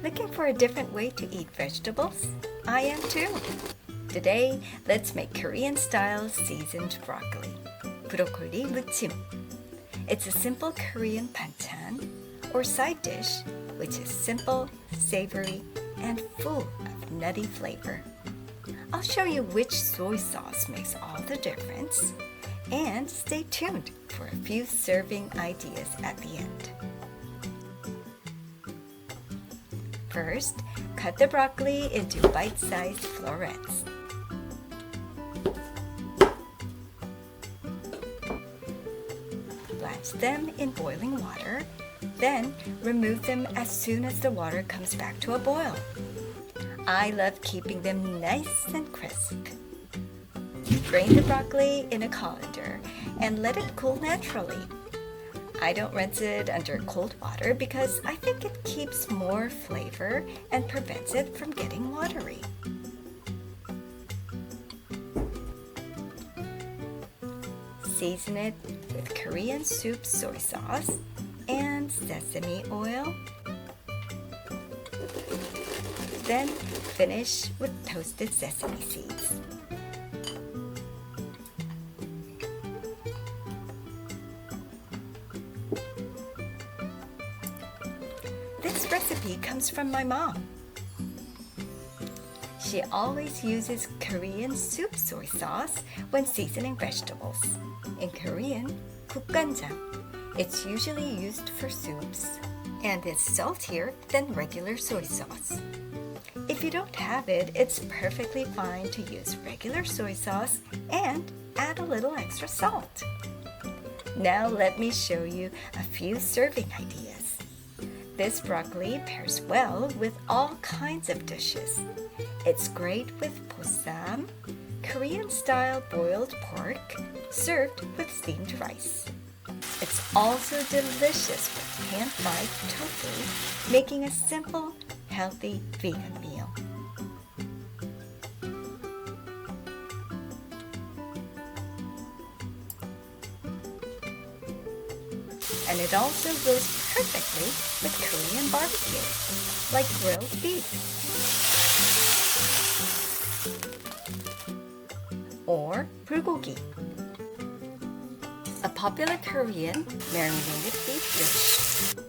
Looking for a different way to eat vegetables? I am too. Today, let's make Korean-style seasoned broccoli, Broccoli Muchim. It's a simple Korean banchan, or side dish, which is simple, savory, and full of nutty flavor. I'll show you which soy sauce makes all the difference, and stay tuned for a few serving ideas at the end. First, cut the broccoli into bite-sized florets. Blanch them in boiling water, then remove them as soon as the water comes back to a boil. I love keeping them nice and crisp. Drain the broccoli in a colander and let it cool naturally. I don't rinse it under cold water because I think it keeps more flavor and prevents it from getting watery. Season it with Korean soup soy sauce and sesame oil. Then finish with toasted sesame seeds. This recipe comes from my mom. She always uses Korean soup soy sauce when seasoning vegetables. In Korean, 국간장. It's usually used for soups and is saltier than regular soy sauce. If you don't have it, it's perfectly fine to use regular soy sauce and add a little extra salt. Now let me show you a few serving ideas. This broccoli pairs well with all kinds of dishes. It's great with bossam, Korean-style boiled pork, served with steamed rice. It's also delicious with pan-fried tofu, making a simple, healthy vegan meal. And it also goes perfectly with Korean barbecue, like grilled beef or bulgogi, a popular Korean marinated beef dish.